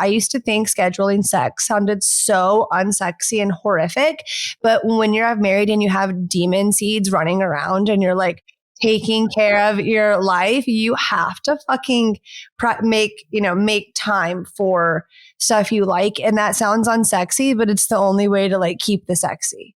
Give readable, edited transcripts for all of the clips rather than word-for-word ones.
I used to think scheduling sex sounded so unsexy and horrific. But when you're married and you have demon seeds running around and you're like taking care of your life, you have to fucking make time for stuff you like. And that sounds unsexy, but it's the only way to like keep the sexy.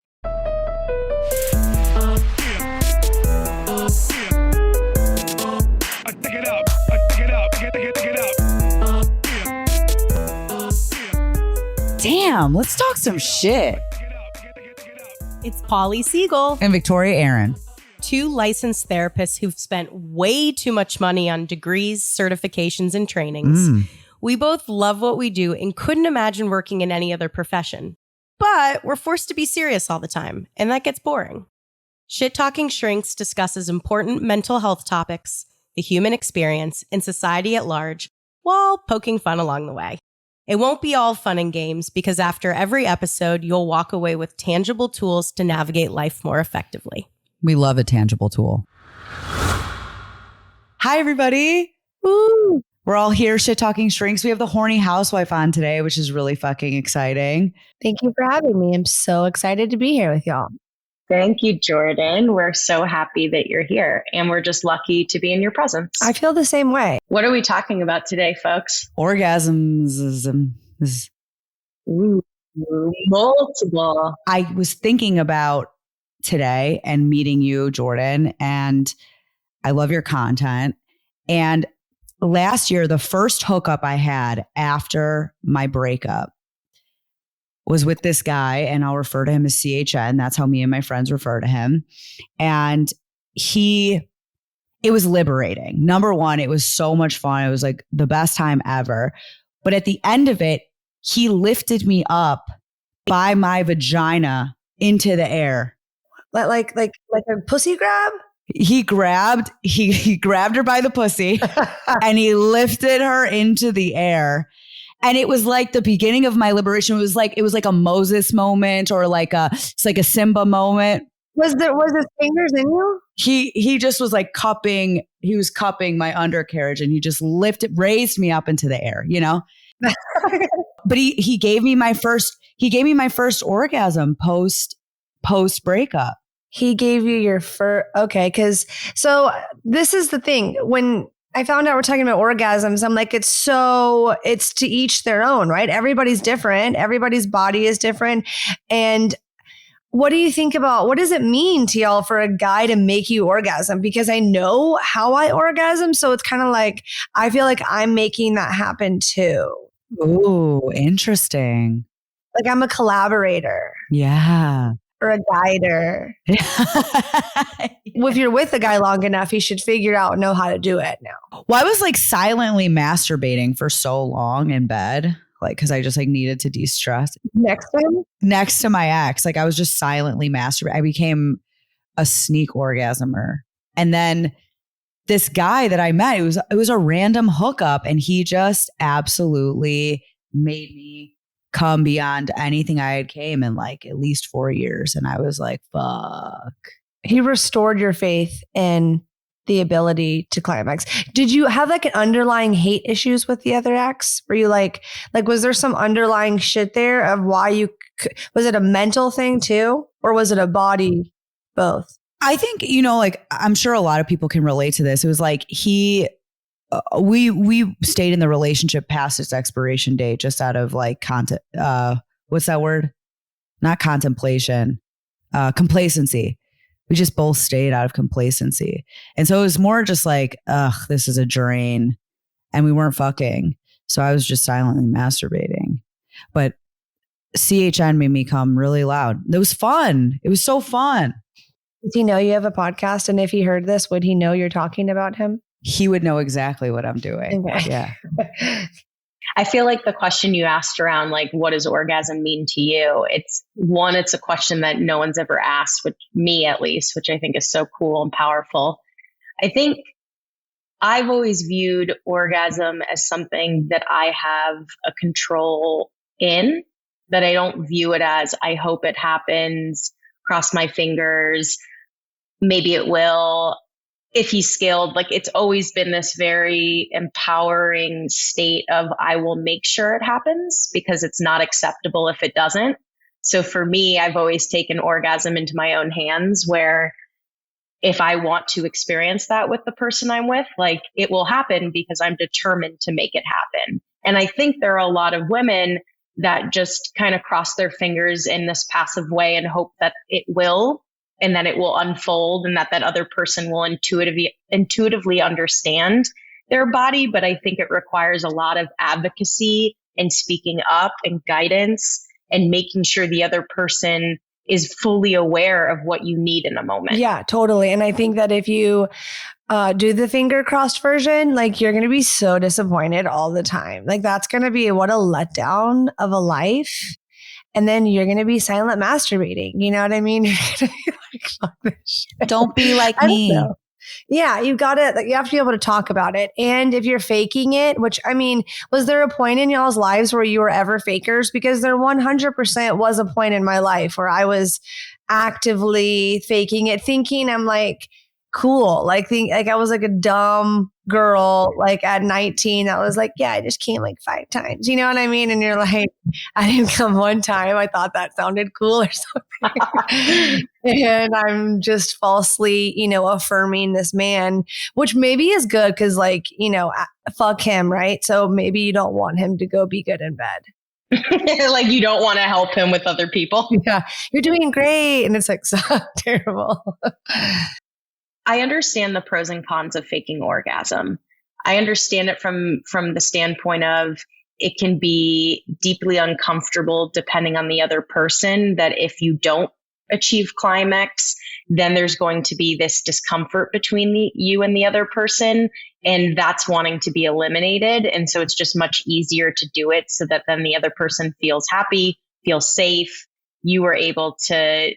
Damn, let's talk some shit. It's Paulie, Siegel, and Victoria Aaron, two licensed therapists who've spent way too much money on degrees, certifications, and trainings. We both love what we do and couldn't imagine working in any other profession. But we're forced to be serious all the time, and that gets boring. Shit Talking Shrinks discusses important mental health topics, the human experience, and society at large, while poking fun along the way. It won't be all fun and games because after every episode, you'll walk away with tangible tools to navigate life more effectively. We love a tangible tool. Hi, everybody. Woo. We're all here, Shit Talking Shrinks. We have the Horny Housewife on today, which is really fucking exciting. Thank you for having me. I'm so excited to be here with y'all. Thank you, Jordyn. We're so happy that you're here, and we're just lucky to be in your presence. I feel the same way. What are we talking about today, folks? Orgasms. Ooh, multiple. I was thinking about today and meeting you, Jordyn, and I love your content. And last year, the first hookup I had after my breakup was with this guy, and I'll refer to him as CHN. That's how me and my friends refer to him. And it was liberating. Number one, it was so much fun. It was like the best time ever. But at the end of it, he lifted me up by my vagina into the air. Like a pussy grab? He grabbed her by the pussy and he lifted her into the air. And it was like the beginning of my liberation. It was like a Moses moment or it's like a Simba moment. Was his fingers in you? He just was like cupping my undercarriage and he just raised me up into the air, you know? But he gave me my first orgasm post breakup. He gave you your first, okay. So this is the thing. When I found out we're talking about orgasms, I'm like, it's to each their own, right? Everybody's different. Everybody's body is different. And what do you think about, what does it mean to y'all for a guy to make you orgasm? Because I know how I orgasm. So it's kind of like, I feel like I'm making that happen too. Ooh, interesting. Like I'm a collaborator. Yeah. Or a guider. If you're with a guy long enough, he should know how to do it now. Well, I was like silently masturbating for so long in bed, like because I just like needed to de-stress. Next to my ex, like I was just silently masturbating. I became a sneak orgasmer, and then this guy that I met, it was a random hookup, and he just absolutely made me come beyond anything I had came in like at least 4 years. And I was like, fuck. He restored your faith in the ability to climax. Did you have like an underlying hate issues with the other ex? Were you like, was there some underlying shit there of why was it a mental thing too? Or was it a body, both? I think, like I'm sure a lot of people can relate to this. It was like we stayed in the relationship past its expiration date just out of like what's that word? Not contemplation, complacency. We just both stayed out of complacency. And so it was more just like, this is a drain, and we weren't fucking. So I was just silently masturbating. But CHN made me come really loud. It was fun. It was so fun. Does he know you have a podcast? And if he heard this, would he know you're talking about him? He would know exactly what I'm doing. Okay. Yeah. I feel like the question you asked around, like, what does orgasm mean to you? It's a question that no one's ever asked, with me at least, which I think is so cool and powerful. I think I've always viewed orgasm as something that I have a control in, that I don't view it as, I hope it happens, cross my fingers, maybe it will. if he's skilled, like it's always been this very empowering state of I will make sure it happens because it's not acceptable if it doesn't. So for me, I've always taken orgasm into my own hands where if I want to experience that with the person I'm with, like it will happen because I'm determined to make it happen. And I think there are a lot of women that just kind of cross their fingers in this passive way and hope that it will, and that it will unfold and that other person will intuitively understand their body. But I think it requires a lot of advocacy and speaking up and guidance and making sure the other person is fully aware of what you need in a moment. Yeah, totally. And I think that if you do the finger crossed version, like you're going to be so disappointed all the time. Like that's going to be what a letdown of a life. And then you're going to be silent masturbating. You know what I mean? You're going to be like, fuck this shit. Don't be like me. Yeah, you have to be able to talk about it. And if you're faking it, which I mean, was there a point in y'all's lives where you were ever fakers? Because there 100% was a point in my life where I was actively faking it, thinking I'm like cool. Like I was like a dumb girl, like at 19, I was like, yeah, I just came like 5 times. You know what I mean? And you're like, I didn't come one time. I thought that sounded cool or something. And I'm just falsely, affirming this man, which maybe is good because like, fuck him, right? So maybe you don't want him to go be good in bed. Like you don't want to help him with other people. Yeah, you're doing great. And it's like so terrible. I understand the pros and cons of faking orgasm. I understand it from the standpoint of it can be deeply uncomfortable depending on the other person, that if you don't achieve climax, then there's going to be this discomfort between you and the other person. And that's wanting to be eliminated. And so it's just much easier to do it so that then the other person feels happy, feels safe. You were able to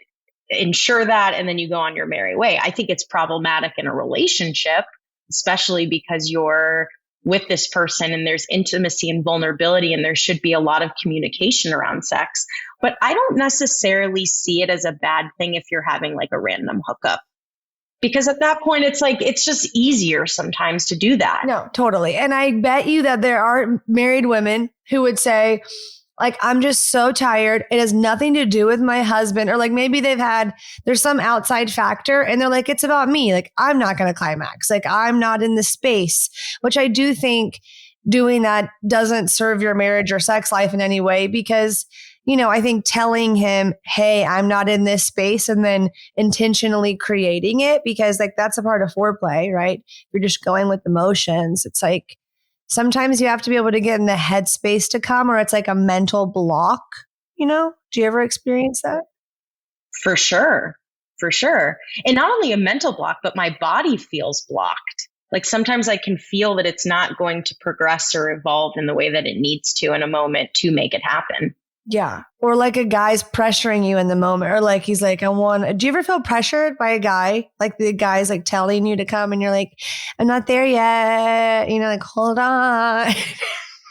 ensure that, and then you go on your merry way. I think it's problematic in a relationship, especially because you're with this person and there's intimacy and vulnerability, and there should be a lot of communication around sex. But I don't necessarily see it as a bad thing if you're having like a random hookup, because at that point it's like it's just easier sometimes to do that. No, totally. And I bet you that there are married women who would say, like, I'm just so tired. It has nothing to do with my husband. Or like maybe there's some outside factor and they're like, it's about me. Like, I'm not going to climax. Like, I'm not in the space, which I do think doing that doesn't serve your marriage or sex life in any way, because, I think telling him, hey, I'm not in this space, and then intentionally creating it, because like that's a part of foreplay, right? You're just going with the motions. It's like, sometimes you have to be able to get in the headspace to come, or it's like a mental block, Do you ever experience that? For sure. And not only a mental block, but my body feels blocked. Like sometimes I can feel that it's not going to progress or evolve in the way that it needs to in a moment to make it happen. Yeah. Or like a guy's pressuring you in the moment, or like he's like, do you ever feel pressured by a guy? Like the guy's like telling you to come and you're like, I'm not there yet. Like, hold on.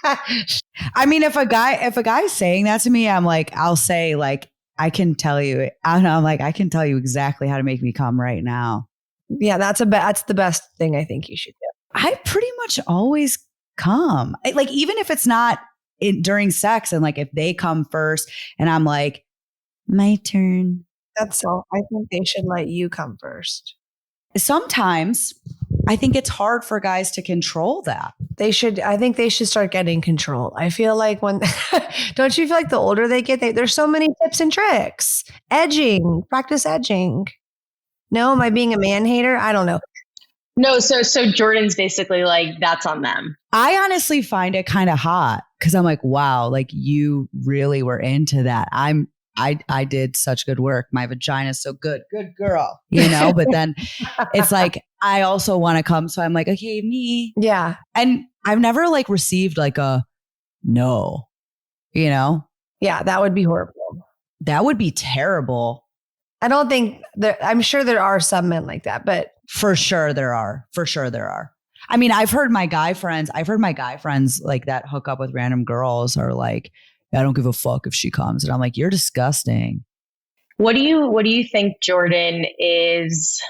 I mean, if a guy's saying that to me, I'm like, I'll say like, I can tell you, I can tell you exactly how to make me come right now. Yeah. That's the best thing I think you should do. I pretty much always come. Like, even if it's not during sex, and like if they come first and I'm like, my turn. That's all. I think they should let you come first. Sometimes I think it's hard for guys to control that. I think they should start getting control. I feel like don't you feel like the older they get, there's so many tips and tricks. Practice edging. No, am I being a man hater? I don't know. No, so Jordyn's basically like, that's on them. I honestly find it kind of hot because I'm like, wow, like you really were into that. I did such good work. My vagina's so good. Good girl. But then it's like, I also want to come. So I'm like, okay, me. Yeah. And I've never like received like a no, Yeah, that would be horrible. That would be terrible. I don't think I'm sure there are some men like that, but for sure there are. I mean, I've heard my guy friends like that hook up with random girls are like, I don't give a fuck if she comes. And I'm like, you're disgusting. What do you think, Jordyn, is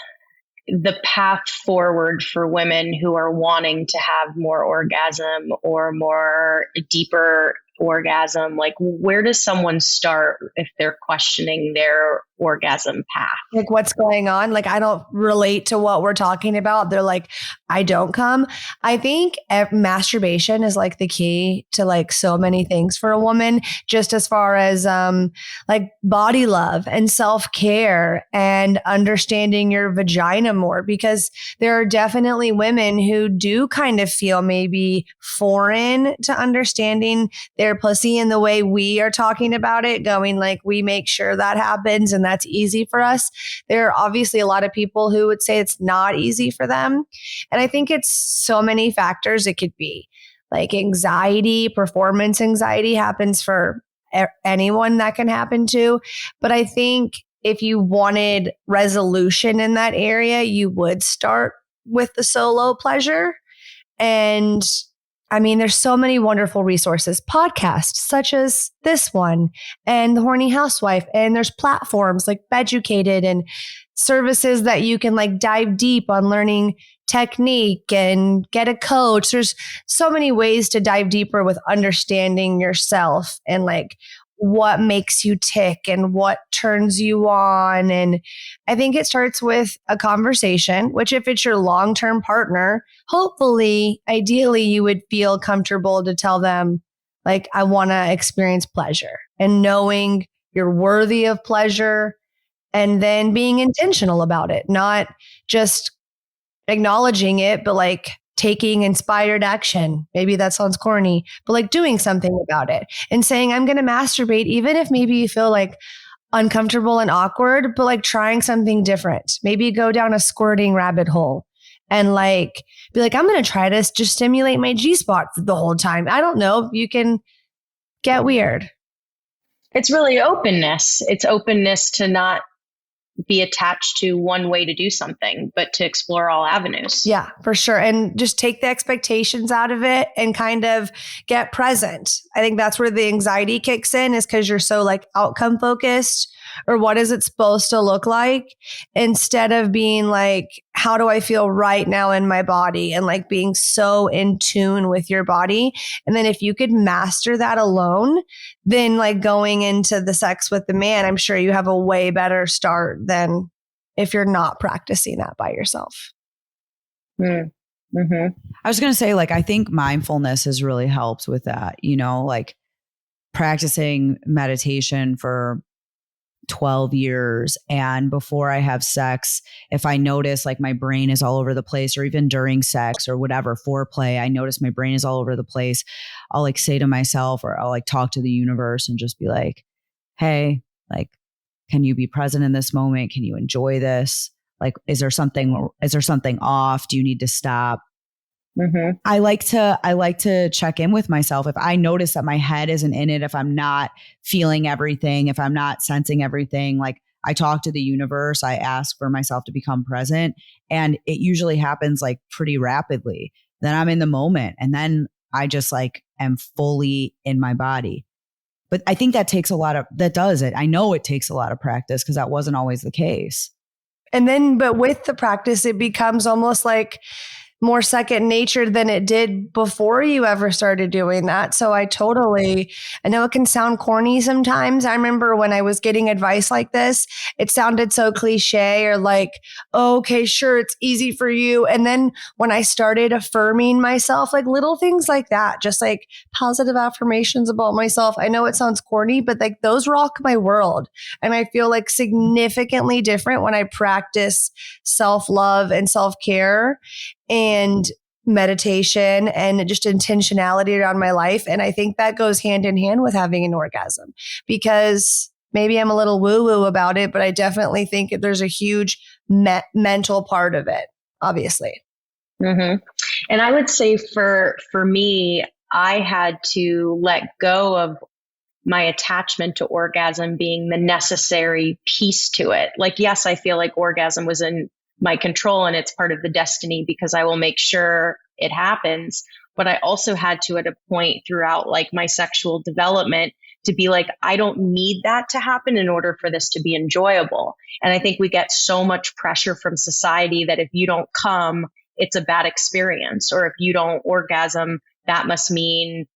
the path forward for women who are wanting to have more orgasm or more deeper orgasm? Like, where does someone start if they're questioning their orgasm path? Like, what's going on? Like, I don't relate to what we're talking about. They're like, I don't come. I think masturbation is like the key to like so many things for a woman, just as far as like body love and self-care and understanding your vagina more, because there are definitely women who do kind of feel maybe foreign to understanding their pussy in the way we are talking about it, going like, we make sure that happens and that's easy for us. There are obviously a lot of people who would say it's not easy for them. And I think it's so many factors. It could be like anxiety, performance anxiety happens for anyone that can happen to. But I think if you wanted resolution in that area, you would start with the solo pleasure. And I mean, there's so many wonderful resources, podcasts such as this one and the Horny Housewife. And there's platforms like Beducated and services that you can like dive deep on learning technique and get a coach. There's so many ways to dive deeper with understanding yourself and like what makes you tick and what turns you on. And I think it starts with a conversation, which if it's your long-term partner, hopefully, ideally, you would feel comfortable to tell them, like, I want to experience pleasure, and knowing you're worthy of pleasure, and then being intentional about it, not just acknowledging it, but like taking inspired action. Maybe that sounds corny, but like doing something about it and saying, I'm going to masturbate, even if maybe you feel like uncomfortable and awkward, but like trying something different. Maybe go down a squirting rabbit hole and like be like, I'm going to try to just stimulate my G-spot the whole time. I don't know. You can get weird. It's really openness. It's openness to not be attached to one way to do something, but to explore all avenues. Yeah, for sure. And just take the expectations out of it and kind of get present. I think that's where the anxiety kicks in, is because you're so like outcome focused, or what is it supposed to look like, instead of being like, how do I feel right now in my body, and like being so in tune with your body. And then if you could master that alone, then like going into the sex with the man, I'm sure you have a way better start than if you're not practicing that by yourself. Mm-hmm. I was going to say, like, I think mindfulness has really helped with that, you know, like practicing meditation for 12 years. And before I have sex, if I notice like my brain is all over the place, or even during sex or whatever, foreplay, I notice my brain is all over the place, I'll like say to myself, or I'll like talk to the universe and just be like, hey, like, can you be present in this moment? Can you enjoy this? Like, is there something off? Do you need to stop? Mm-hmm. I like to check in with myself. If I notice that my head isn't in it, if I'm not feeling everything, if I'm not sensing everything, like I talk to the universe, I ask for myself to become present, and it usually happens like pretty rapidly. Then I'm in the moment, and then I just like am fully in my body. But I think that takes I know it takes a lot of practice, because that wasn't always the case. And then, but with the practice, it becomes almost like more second nature than it did before you ever started doing that. So I know it can sound corny sometimes. I remember when I was getting advice like this, it sounded so cliche, or like, oh, okay, sure, it's easy for you. And then when I started affirming myself, like little things like that, just like positive affirmations about myself. I know it sounds corny, but like those rock my world. And I feel like significantly different when I practice self-love and self-care and meditation and just intentionality around my life. And I think that goes hand in hand with having an orgasm, because maybe I'm a little woo-woo about it, but I definitely think there's a huge mental part of it, obviously. Mm-hmm. And I would say for me, I had to let go of my attachment to orgasm being the necessary piece to it. Like, yes, I feel like orgasm was in my control and it's part of the destiny because I will make sure it happens. But I also had to, at a point throughout like my sexual development, to be like, I don't need that to happen in order for this to be enjoyable. And I think we get so much pressure from society that if you don't come, it's a bad experience. Or if you don't orgasm, that must mean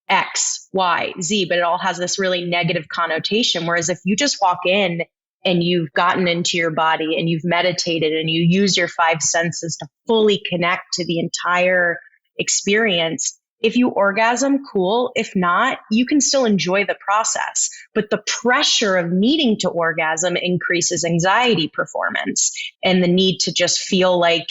X, Y, Z, but it all has this really negative connotation. Whereas if you just walk in and you've gotten into your body and you've meditated and you use your five senses to fully connect to the entire experience, if you orgasm, cool. If not, you can still enjoy the process. But the pressure of needing to orgasm increases anxiety performance and the need to just feel like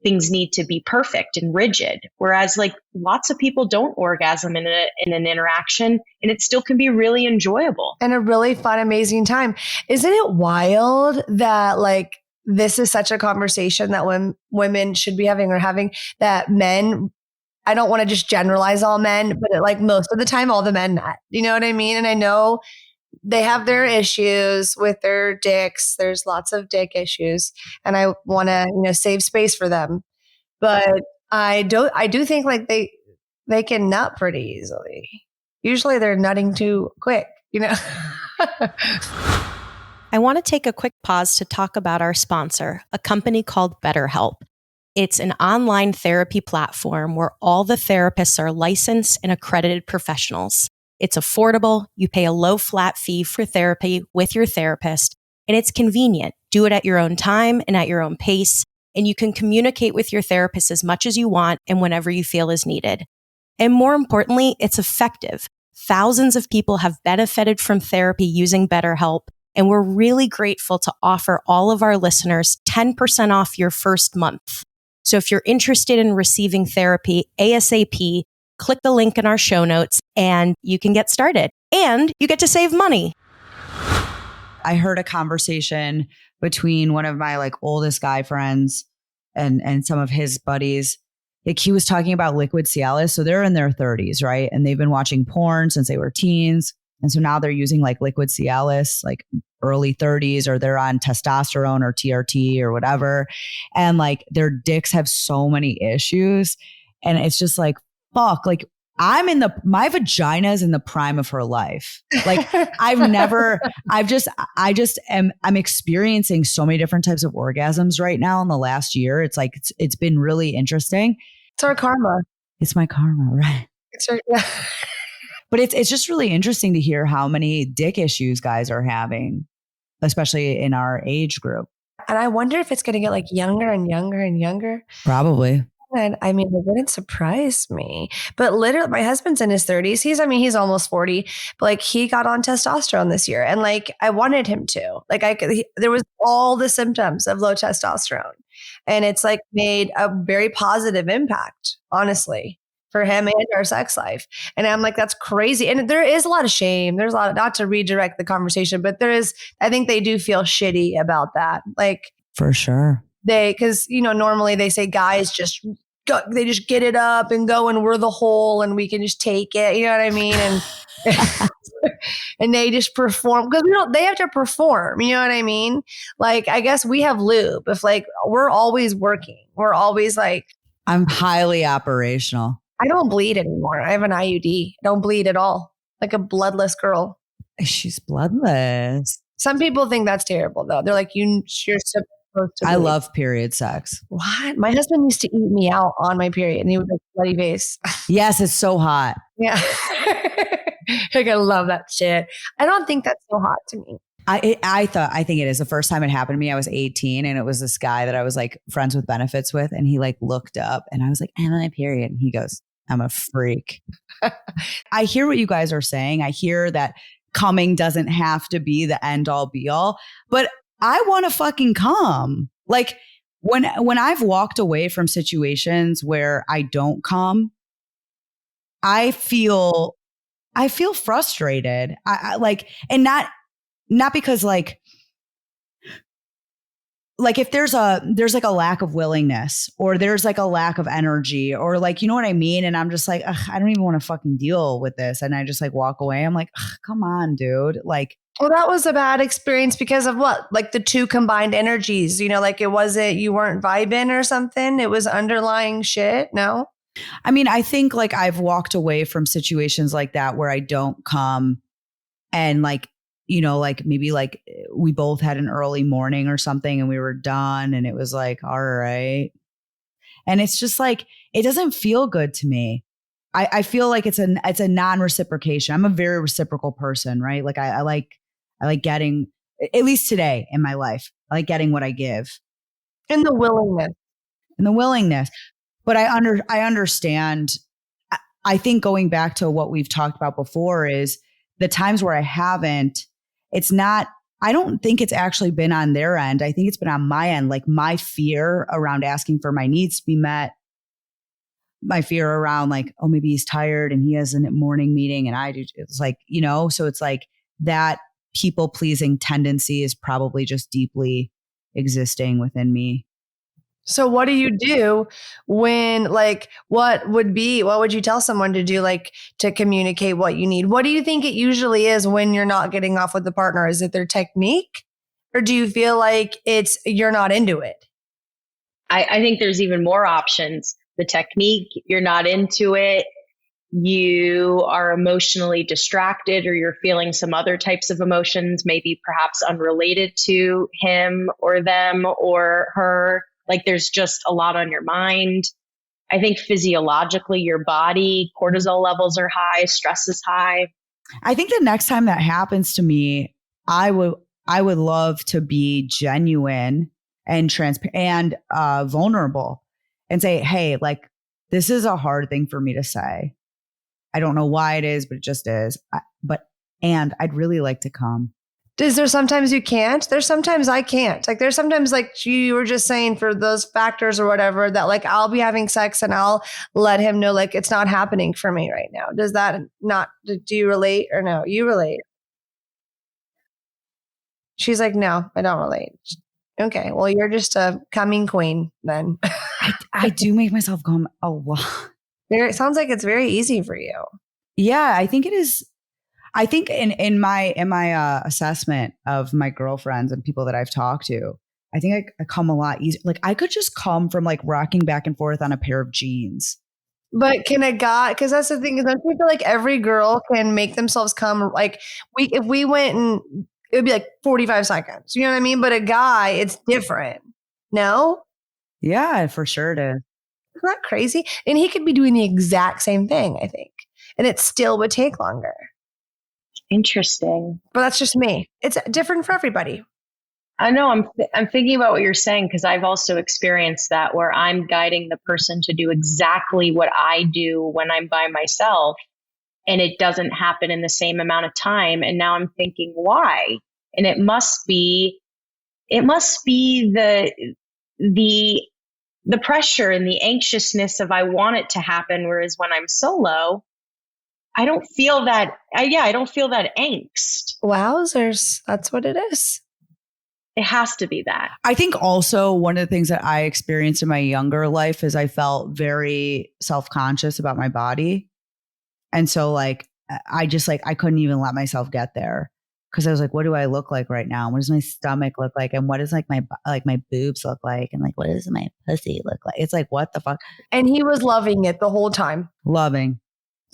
things need to be perfect and rigid. Whereas like lots of people don't orgasm in an interaction and it still can be really enjoyable. And a really fun, amazing time. Isn't it wild that like this is such a conversation that women should be having or having, that men, I don't want to just generalize all men, but like most of the time, all the men not, you know what I mean? And I know they have their issues with their dicks. There's lots of dick issues and I want to, save space for them. But I do think like they can nut pretty easily. Usually they're nutting too quick, I want to take a quick pause to talk about our sponsor, a company called BetterHelp. It's an online therapy platform where all the therapists are licensed and accredited professionals. It's affordable. You pay a low flat fee for therapy with your therapist, and it's convenient. Do it at your own time and at your own pace, and you can communicate with your therapist as much as you want and whenever you feel is needed. And more importantly, it's effective. Thousands of people have benefited from therapy using BetterHelp, and we're really grateful to offer all of our listeners 10% off your first month. So if you're interested in receiving therapy ASAP, click the link in our show notes and you can get started. And you get to save money. I heard a conversation between one of my like oldest guy friends and some of his buddies. Like he was talking about liquid Cialis. So they're in their 30s, right? And they've been watching porn since they were teens. And so now they're using like liquid Cialis, like early 30s, or they're on testosterone or TRT or whatever. And like their dicks have so many issues. And it's just like, fuck, like my vagina is in the prime of her life. Like I'm experiencing so many different types of orgasms right now in the last year. It's like, it's been really interesting. It's our karma. It's my karma, right? Yeah. But it's just really interesting to hear how many dick issues guys are having, especially in our age group. And I wonder if it's going to get like younger and younger and younger. Probably. And I mean, it wouldn't surprise me. But literally, my husband's in his 30s. He's almost 40. But like he got on testosterone this year. And like I wanted him to. Like there was all the symptoms of low testosterone. And it's like made a very positive impact, honestly, for him and our sex life. And I'm like, that's crazy. And there is a lot of shame. There's a lot of, not to redirect the conversation, but I think they do feel shitty about that. Like for sure. Because normally they say guys they just get it up and go and we're the whole and we can just take it. You know what I mean? And and they just perform because they have to perform. You know what I mean? Like, I guess we have lube. If like, we're always working, we're always like, I'm highly operational. I don't bleed anymore. I have an IUD. I don't bleed at all. Like a bloodless girl. She's bloodless. Some people think that's terrible though. They're like, you're supposed to bleed. I love period sex. What? My husband used to eat me out on my period and he would like bloody face. Yes, it's so hot. Yeah. Like, I love that shit. I don't think that's so hot to me. I think it is. The first time it happened to me, I was 18 and it was this guy that I was like friends with benefits with. And he like looked up and I was like, I'm on a period. And he goes, I'm a freak. I hear what you guys are saying. I hear that coming doesn't have to be the end all be all, but I want to fucking come. Like when I've walked away from situations where I don't come, I feel frustrated. I like, and not because like if there's like a lack of willingness or there's like a lack of energy or like, you know what I mean? And I'm just like, I don't even want to fucking deal with this. And I just like walk away. I'm like, come on, dude. Like, well, that was a bad experience because of what? Like the two combined energies, like you weren't vibing or something. It was underlying shit. No. I mean, I think like I've walked away from situations like that where I don't come And like, you know, like maybe like we both had an early morning or something and we were done and it was like, all right. And it's just like, it doesn't feel good to me. I feel like it's a non-reciprocation. I'm a very reciprocal person, right? Like I like getting, at least today in my life, I like getting what I give. And the willingness. But I understand. I think going back to what we've talked about before is the times where I haven't, it's not, I don't think it's actually been on their end. I think it's been on my end. Like my fear around asking for my needs to be met, my fear around like, oh, maybe he's tired and he has a morning meeting and I do. It's like, you know, so it's like that people pleasing tendency is probably just deeply existing within me. So what do you do when like, what would you tell someone to do, like to communicate what you need? What do you think it usually is when you're not getting off with the partner? Is it their technique or do you feel like you're not into it? I think there's even more options. The technique, you're not into it. You are emotionally distracted or you're feeling some other types of emotions, maybe perhaps unrelated to him or them or her. Like there's just a lot on your mind. I think physiologically, your body, cortisol levels are high, stress is high. I think the next time that happens to me, I would love to be genuine and transparent and vulnerable and say, hey, like this is a hard thing for me to say. I don't know why it is, but it just is. And I'd really like to come. Is there sometimes you can't? There's sometimes I can't. Like there's sometimes like you were just saying for those factors or whatever that like I'll be having sex and I'll let him know like it's not happening for me right now. Does that not, do you relate or no? You relate. She's like, no, I don't relate. Okay. Well, you're just a coming queen then. I do make myself come a lot. It sounds like it's very easy for you. Yeah, I think it is. I think in my assessment of my girlfriends and people that I've talked to, I think I come a lot easier. Like I could just come from like rocking back and forth on a pair of jeans. But can a guy, because that's the thing, is don't you feel like every girl can make themselves come, like if we went and it would be like 45 seconds, you know what I mean? But a guy, it's different. No? Yeah, for sure it is. Isn't that crazy? And he could be doing the exact same thing, I think. And it still would take longer. Interesting. But that's just me. It's different for everybody. I know. I'm thinking about what you're saying because I've also experienced that where I'm guiding the person to do exactly what I do when I'm by myself, and it doesn't happen in the same amount of time. And now I'm thinking, why? And it must be the pressure and the anxiousness of I want it to happen. Whereas when I'm solo, I don't feel that. I don't feel that angst. Wowzers. That's what it is. It has to be that. I think also one of the things that I experienced in my younger life is I felt very self-conscious about my body. And so like, I just like, I couldn't even let myself get there because I was like, what do I look like right now? What does my stomach look like? And what does like my boobs look like? And like, what does my pussy look like? It's like, what the fuck? And he was loving it the whole time. Loving.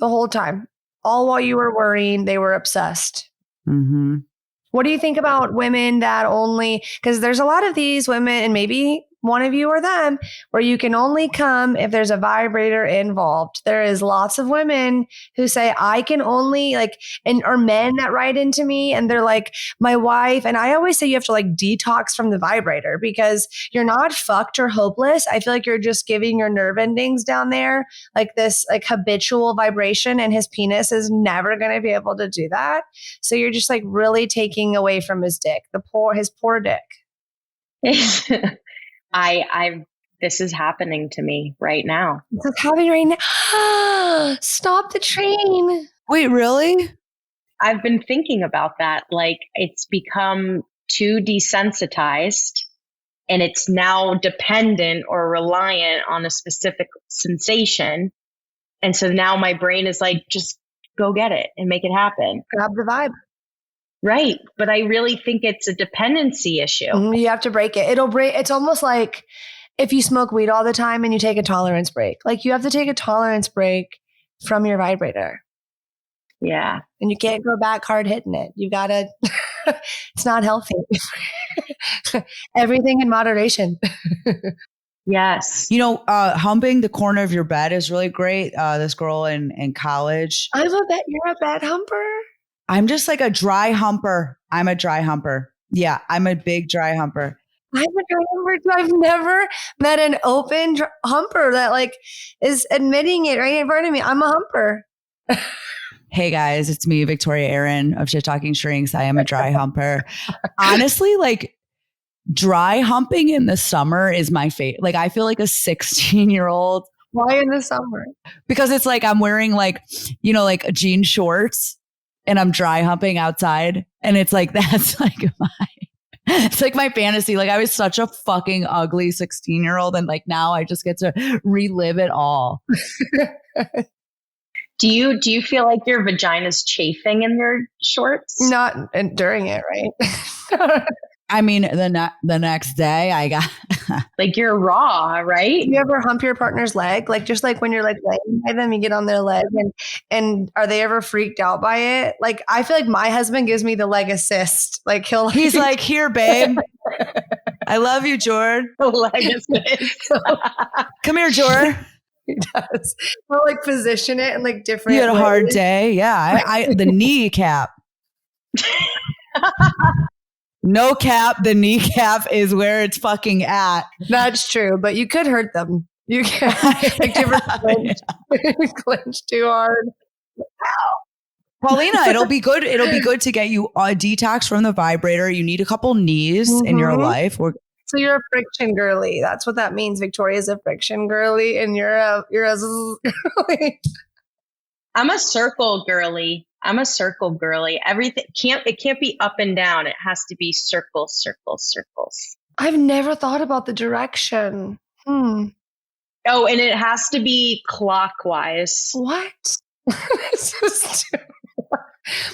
The whole time. All while you were worrying, they were obsessed. Mm-hmm. What do you think about women that only, because there's a lot of these women, and maybe one of you or them, where you can only come if there's a vibrator involved. There is lots of women who say, I can only or men that write into me and they're like, my wife. And I always say you have to like detox from the vibrator because you're not fucked or hopeless. I feel like you're just giving your nerve endings down there like this like habitual vibration, and his penis is never going to be able to do that. So you're just like really taking away from his dick, his poor dick. This is happening to me right now. This is happening right now. Stop the train. Wait, really? I've been thinking about that. Like it's become too desensitized and it's now dependent or reliant on a specific sensation. And so now my brain is like, just go get it and make it happen. Grab the vibe. Right. But I really think it's a dependency issue. You have to break it. It's almost like if you smoke weed all the time and you take a tolerance break. Like you have to take a tolerance break from your vibrator. Yeah. And you can't go back hard hitting it. You gotta, it's not healthy. Everything in moderation. Yes. You know, humping the corner of your bed is really great. This girl in college. You're a bed humper? I'm just like a dry humper. I'm a dry humper. Yeah, I'm a big dry humper. I'm a dry humper too. I've never met an open humper that like is admitting it right in front of me. I'm a humper. Hey guys, it's me, Victoria Aaron of Shit Talking Shrinks. I am a dry humper. Honestly, like dry humping in the summer is my favorite. Like I feel like a 16-year-old. Why in the summer? Because it's like I'm wearing like, you know, like jean shorts and I'm dry humping outside. And it's like, that's like it's like my fantasy. Like I was such a fucking ugly 16-year-old. And like now I just get to relive it all. Do you feel like your vagina's chafing in your shorts? Not during it, right? I mean, the next day I got like you're raw, right? You ever hump your partner's leg? Like just like when you're like laying by them, you get on their leg and are they ever freaked out by it? Like I feel like my husband gives me the leg assist. Like he's like, here, babe. I love you, Jord. The leg assist. Come here, Jord. He does. He'll like position it in like different. You had a ways. hard day. Yeah. I the kneecap. No cap. The kneecap is where it's fucking at. That's true, but you could hurt them. You can like different clench too hard. Paulina, it'll be good. It'll be good to get you a detox from the vibrator. You need a couple knees in your life. So you're a friction girly. That's what that means. Victoria's a friction girly, and you're a girly. I'm a circle girly. Everything can't be up and down. It has to be circles. I've never thought about the direction. Oh, and it has to be clockwise. What? This is stupid.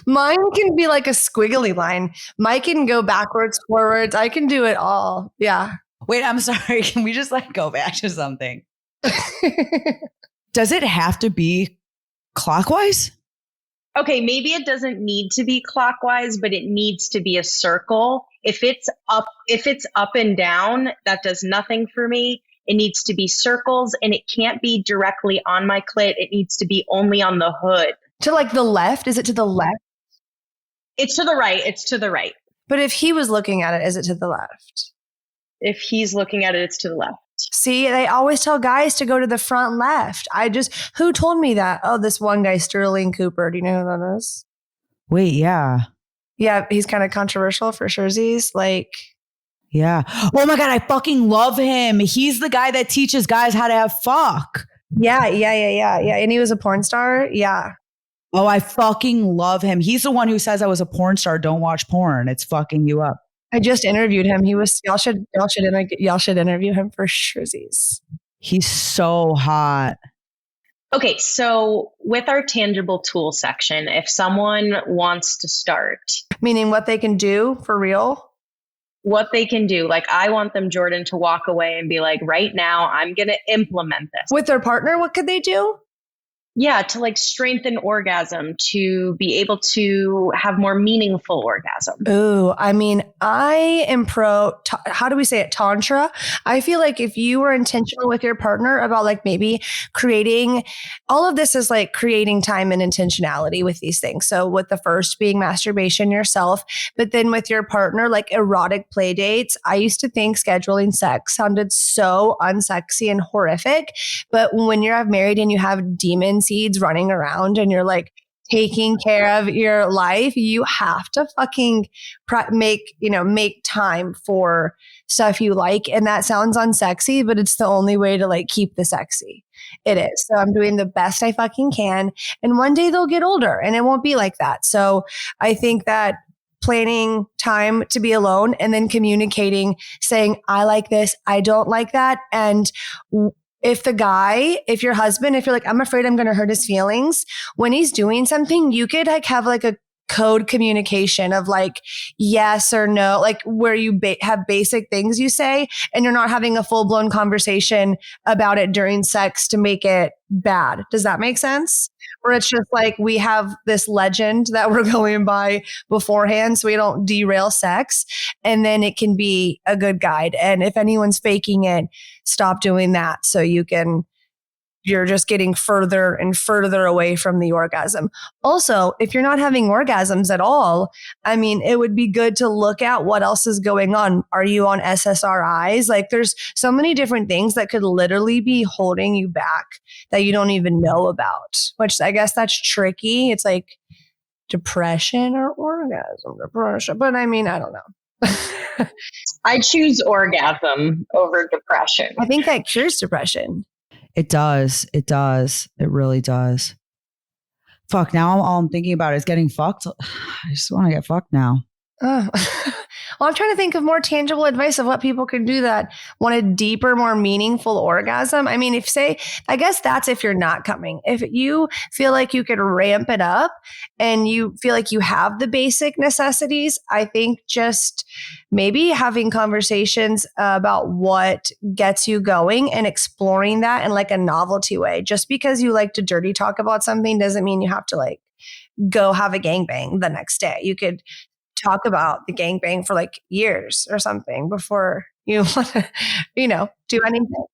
Mine can be like a squiggly line. Mine can go backwards, forwards. I can do it all. Yeah. Wait, I'm sorry. Can we just like go back to something? Does it have to be clockwise? Okay, maybe it doesn't need to be clockwise, but it needs to be a circle. If it's up and down, that does nothing for me. It needs to be circles, and it can't be directly on my clit. It needs to be only on the hood. To like the left? Is it to the left? It's to the right. It's to the right. But if he was looking at it, is it to the left? If he's looking at it, it's to the left. See, they always tell guys to go to the front left. Who told me that? Oh, this one guy, Sterling Cooper. Do you know who that is? Wait, yeah. Yeah, he's kind of controversial for surezies. Like, yeah. Oh my God, I fucking love him. He's the guy that teaches guys how to have fuck. Yeah. And he was a porn star. Yeah. Oh, I fucking love him. He's the one who says I was a porn star. Don't watch porn. It's fucking you up. I just interviewed him. Y'all should interview him for surezies. He's so hot. Okay, so with our tangible tool section, if someone wants to start, meaning what they can do for real, what they can do, like I want them, Jordyn, to walk away and be like, right now, I'm going to implement this with their partner. What could they do? Yeah, to like strengthen orgasm, to be able to have more meaningful orgasm. Ooh, I mean, I am how do we say it? Tantra. I feel like if you were intentional with your partner about like maybe creating, all of this is like creating time and intentionality with these things. So with the first being masturbation yourself, but then with your partner, like erotic play dates. I used to think scheduling sex sounded so unsexy and horrific. But when you're married and you have demon seeds running around and you're like taking care of your life, you have to fucking make time for stuff you like. And that sounds unsexy, but it's the only way to like keep the sexy. It is. So I'm doing the best I fucking can. And one day they'll get older and it won't be like that. So I think that planning time to be alone and then communicating, saying, I like this, I don't like that. And if your husband, if you're like, I'm afraid I'm going to hurt his feelings, when he's doing something, you could like have like a code communication of like yes or no, like where you have basic things you say and you're not having a full blown conversation about it during sex to make it bad. Does that make sense? where it's just like we have this legend that we're going by beforehand so we don't derail sex. And then it can be a good guide. And if anyone's faking it, stop doing that so you're just getting further and further away from the orgasm. Also, if you're not having orgasms at all, I mean, it would be good to look at what else is going on. Are you on SSRIs? Like there's so many different things that could literally be holding you back that you don't even know about, which I guess that's tricky. It's like depression or orgasm depression. But I mean, I don't know. I choose orgasm over depression. I think that cures depression. It does. It does. It really does. Fuck. Now all I'm thinking about is getting fucked. I just want to get fucked now. Oh. Well, I'm trying to think of more tangible advice of what people can do that want a deeper, more meaningful orgasm. I mean, I guess that's if you're not coming. If you feel like you could ramp it up and you feel like you have the basic necessities, I think just maybe having conversations about what gets you going and exploring that in like a novelty way. Just because you like to dirty talk about something doesn't mean you have to like go have a gangbang the next day. You could talk about the gangbang for like years or something before you want to, do anything.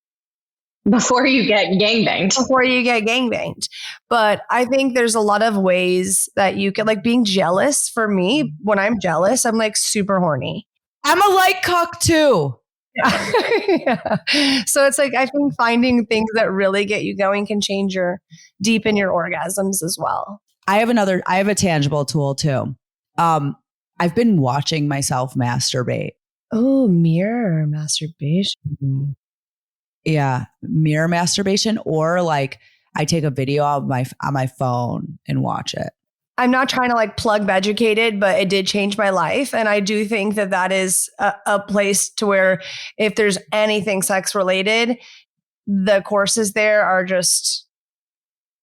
Before you get gangbanged. Before you get gangbanged. But I think there's a lot of ways that you can, like being jealous. For me, when I'm jealous, I'm like super horny. I'm a light cuck too. Yeah. So it's like, I think finding things that really get you going can deepen your orgasms as well. I have a tangible tool too. I've been watching myself masturbate. Oh, mirror masturbation. Yeah, mirror masturbation, or like I take a video on my phone and watch it. I'm not trying to like plug Beducated, but it did change my life. And I do think that is a place to where if there's anything sex related, the courses there are just...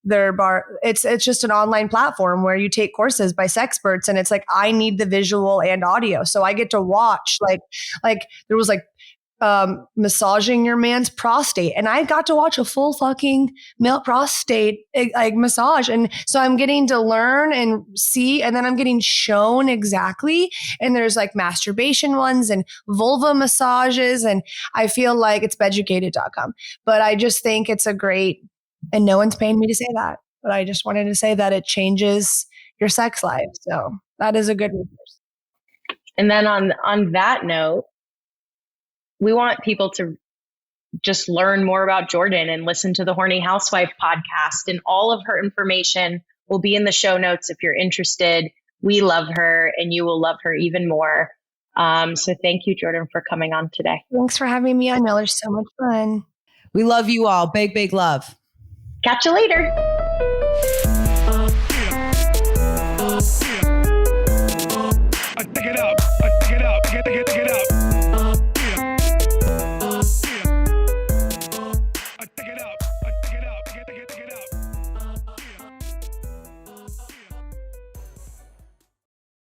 it's just an online platform where you take courses by sexperts, and it's like I need the visual and audio, so I get to watch like there was like massaging your man's prostate, and I got to watch a full fucking male prostate like massage, and so I'm getting to learn and see, and then I'm getting shown exactly. And there's like masturbation ones and vulva massages, and I feel like it's beducated.com, but I just think it's a great. And no one's paying me to say that, but I just wanted to say that it changes your sex life. So that is a good resource. And then on that note, we want people to just learn more about Jordyn and listen to the Horny Housewife podcast, and all of her information will be in the show notes if you're interested. We love her, and you will love her even more. So thank you, Jordyn, for coming on today. Thanks for having me on, Miller. So much fun. We love you all. Big, big love. Catch you later.